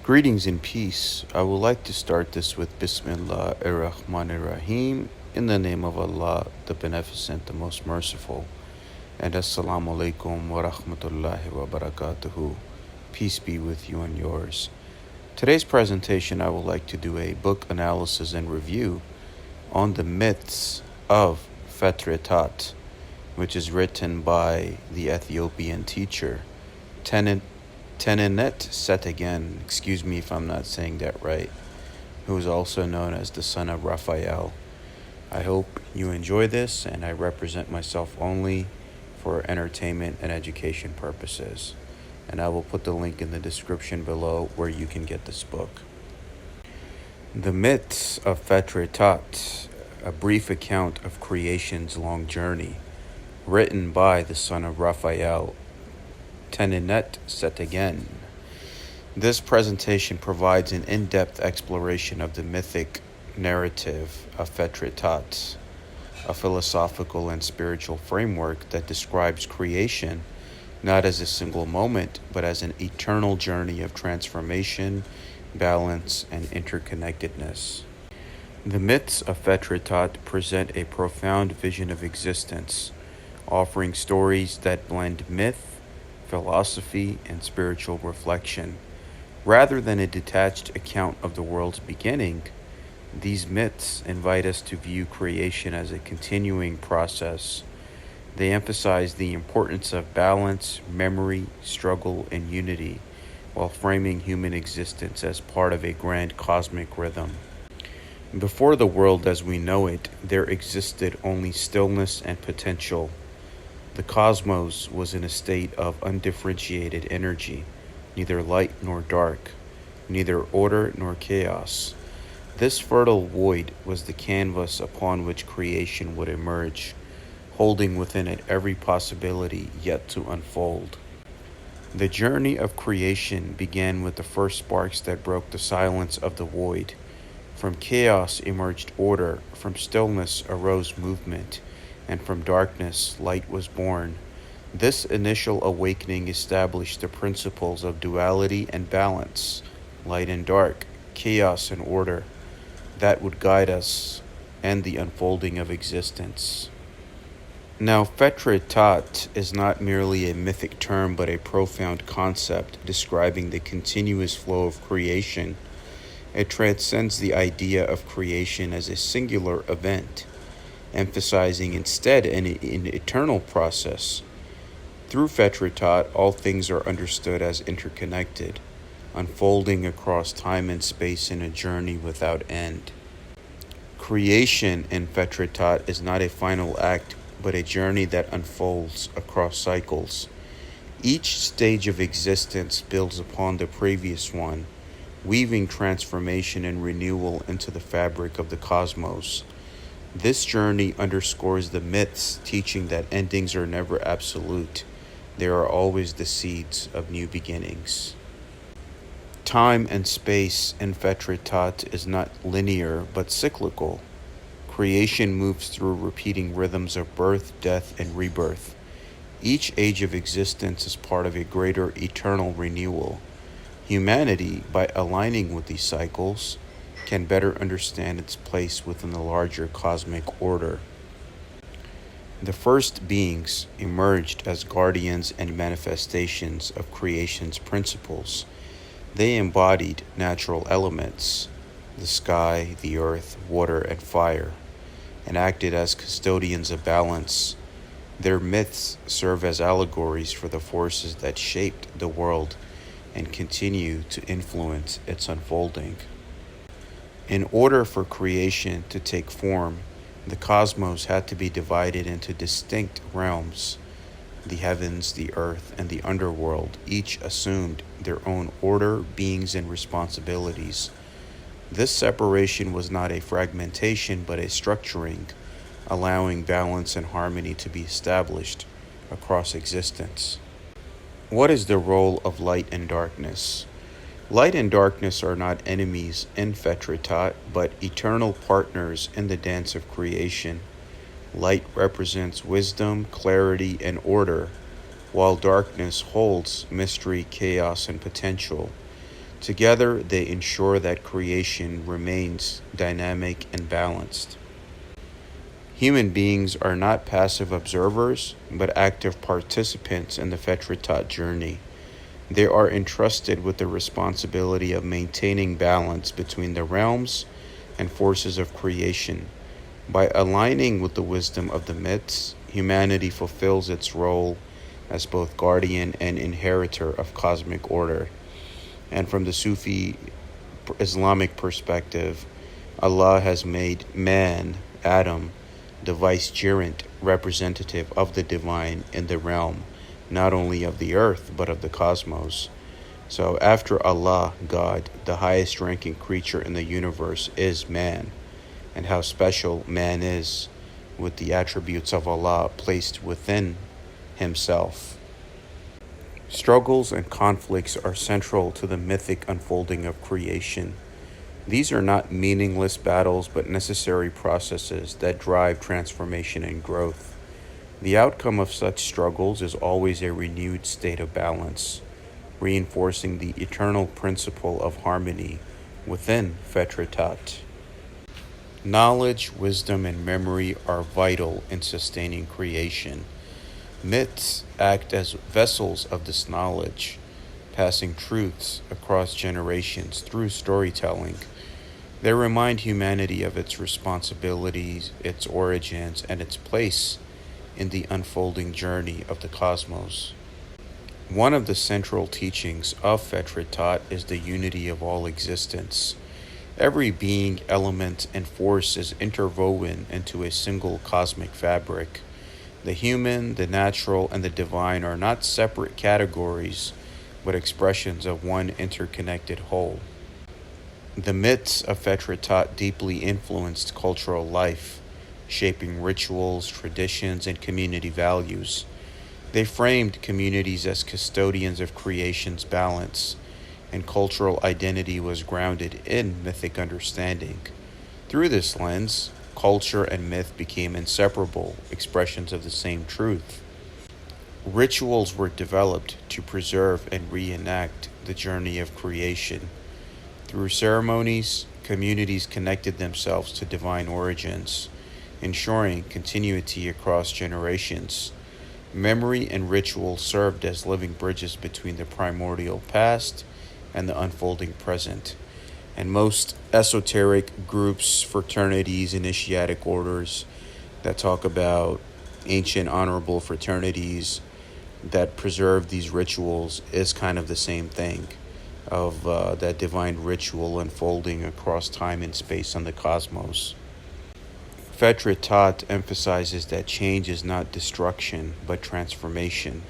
Greetings and peace. I would like to start this with Bismillah ar-Rahman ar-Rahim, in the name of Allah, the Beneficent, the Most Merciful, and Assalamu alaikum wa rahmatullahi wa barakatuhu. Peace be with you and yours. Today's presentation, I would like to do a book analysis and review on the myths of FETRETAT, which is written by the Ethiopian teacher, Teninet Setegn, excuse me if I'm not saying that right, who is also known as the son of Raphael. I hope you enjoy this, and I represent myself only for entertainment and education purposes. And I will put the link in the description below where you can get this book. The Myths of FETRETAT, a brief account of creation's long journey, written by the son of Raphael, Teninet Setegn. This presentation provides an in-depth exploration of the mythic narrative of FETRETAT, a philosophical and spiritual framework that describes creation not as a single moment, but as an eternal journey of transformation, balance, and interconnectedness. The myths of FETRETAT present a profound vision of existence, offering stories that blend myth, philosophy, and spiritual reflection. Rather than a detached account of the world's beginning, these myths invite us to view creation as a continuing process. They emphasize the importance of balance, memory, struggle, and unity, while framing human existence as part of a grand cosmic rhythm. Before the world as we know it, there existed only stillness and potential. The cosmos was in a state of undifferentiated energy, neither light nor dark, neither order nor chaos. This fertile void was the canvas upon which creation would emerge, holding within it every possibility yet to unfold. The journey of creation began with the first sparks that broke the silence of the void. From chaos emerged order, from stillness arose movement, and from darkness light was born. This initial awakening established the principles of duality and balance, light and dark, chaos and order, that would guide us and the unfolding of existence. Now, FETRETAT is not merely a mythic term, but a profound concept describing the continuous flow of creation. It transcends the idea of creation as a singular event, emphasizing instead an eternal process. Through FETRETAT, all things are understood as interconnected, unfolding across time and space in a journey without end. Creation in FETRETAT is not a final act, but a journey that unfolds across cycles. Each stage of existence builds upon the previous one, weaving transformation and renewal into the fabric of the cosmos. This journey underscores the myths, teaching that endings are never absolute. They are always the seeds of new beginnings. Time and space in FETRETAT is not linear, but cyclical. Creation moves through repeating rhythms of birth, death, and rebirth. Each age of existence is part of a greater eternal renewal. Humanity, by aligning with these cycles, can better understand its place within the larger cosmic order. The first beings emerged as guardians and manifestations of creation's principles. They embodied natural elements, the sky, the earth, water, and fire, and acted as custodians of balance. Their myths serve as allegories for the forces that shaped the world and continue to influence its unfolding. In order for creation to take form, the cosmos had to be divided into distinct realms. The heavens, the earth, and the underworld each assumed their own order, beings, and responsibilities. This separation was not a fragmentation, but a structuring, allowing balance and harmony to be established across existence. What is the role of light and darkness? Light and darkness are not enemies in FETRETAT, but eternal partners in the dance of creation. Light represents wisdom, clarity, and order, while darkness holds mystery, chaos, and potential. Together, they ensure that creation remains dynamic and balanced. Human beings are not passive observers, but active participants in the FETRETAT journey. They are entrusted with the responsibility of maintaining balance between the realms and forces of creation. By aligning with the wisdom of the myths, humanity fulfills its role as both guardian and inheritor of cosmic order. And from the Sufi Islamic perspective, Allah has made man, Adam, the vicegerent representative of the divine in the realm, not only of the earth, but of the cosmos. So after Allah, God, the highest ranking creature in the universe is man, and how special man is with the attributes of Allah placed within himself. Struggles and conflicts are central to the mythic unfolding of creation. These are not meaningless battles, but necessary processes that drive transformation and growth. The outcome of such struggles is always a renewed state of balance, reinforcing the eternal principle of harmony within FETRETAT. Knowledge, wisdom, and memory are vital in sustaining creation. Myths act as vessels of this knowledge, passing truths across generations through storytelling. They remind humanity of its responsibilities, its origins, and its place in the unfolding journey of the cosmos. One of the central teachings of FETRETAT is the unity of all existence. Every being, element, and force is interwoven into a single cosmic fabric. The human, the natural, and the divine are not separate categories, but expressions of one interconnected whole. The myths of FETRETAT deeply influenced cultural life, shaping rituals, traditions, and community values. They framed communities as custodians of creation's balance, and cultural identity was grounded in mythic understanding. Through this lens, culture and myth became inseparable expressions of the same truth. Rituals were developed to preserve and reenact the journey of creation. Through ceremonies, communities connected themselves to divine origins, ensuring continuity across generations. Memory and ritual served as living bridges between the primordial past and the unfolding present. And most esoteric groups, fraternities, initiatic orders that talk about ancient honorable fraternities that preserve these rituals is kind of the same thing of that divine ritual unfolding across time and space on the cosmos. FETRETAT emphasizes that change is not destruction, but transformation.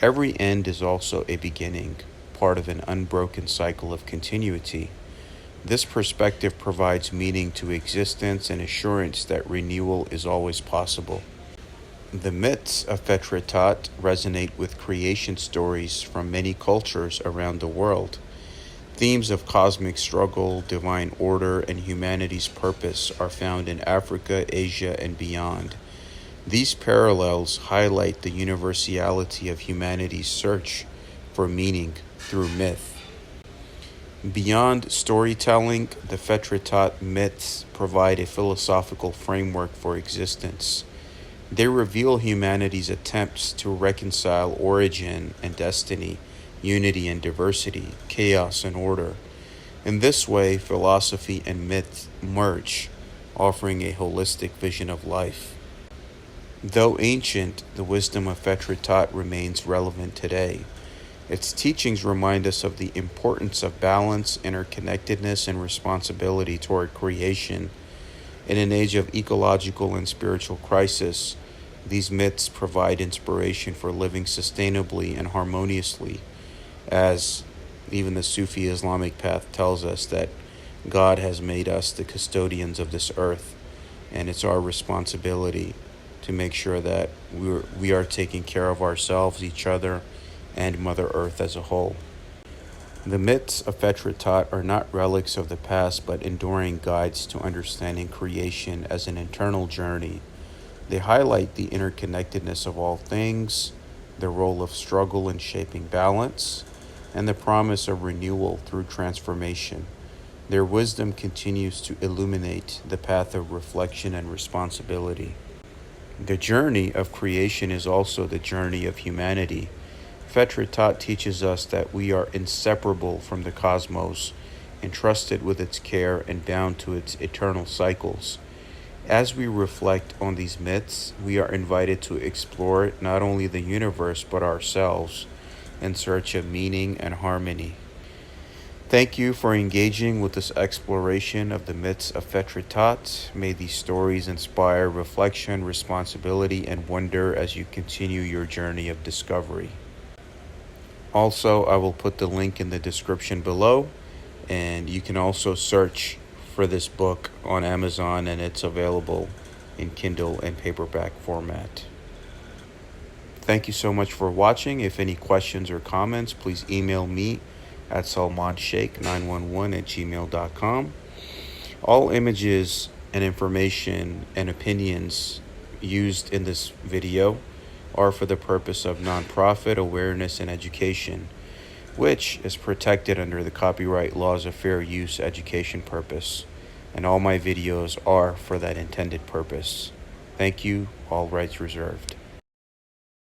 Every end is also a beginning, part of an unbroken cycle of continuity. This perspective provides meaning to existence and assurance that renewal is always possible. The myths of FETRETAT resonate with creation stories from many cultures around the world. Themes of cosmic struggle, divine order, and humanity's purpose are found in Africa, Asia, and beyond. These parallels highlight the universality of humanity's search for meaning through myth. Beyond storytelling, the FETRETAT myths provide a philosophical framework for existence. They reveal humanity's attempts to reconcile origin and destiny, unity and diversity, chaos and order. In this way, philosophy and myth merge, offering a holistic vision of life. Though ancient, the wisdom of FETRETAT remains relevant today. Its teachings remind us of the importance of balance, interconnectedness, and responsibility toward creation. In an age of ecological and spiritual crisis, these myths provide inspiration for living sustainably and harmoniously, as even the Sufi Islamic path tells us that God has made us the custodians of this earth, and it's our responsibility to make sure that we are taking care of ourselves, each other, and Mother Earth as a whole. The myths of FETRETAT are not relics of the past, but enduring guides to understanding creation as an internal journey. They highlight the interconnectedness of all things, the role of struggle in shaping balance, and the promise of renewal through transformation. Their wisdom continues to illuminate the path of reflection and responsibility. The journey of creation is also the journey of humanity. FETRETAT teaches us that we are inseparable from the cosmos, entrusted with its care and bound to its eternal cycles. As we reflect on these myths, we are invited to explore not only the universe but ourselves in search of meaning and harmony. Thank you for engaging with this exploration of the myths of FETRETAT. May these stories inspire reflection, responsibility, and wonder as you continue your journey of discovery. Also, I will put the link in the description below, and you can also search for this book on Amazon, and it's available in Kindle and paperback format. Thank you so much for watching. If any questions or comments, please email me at salmansheikh911@gmail.com. All images and information and opinions used in this video are for the purpose of nonprofit awareness and education, which is protected under the copyright laws of fair use education purpose, and all my videos are for that intended purpose. Thank you, all rights reserved.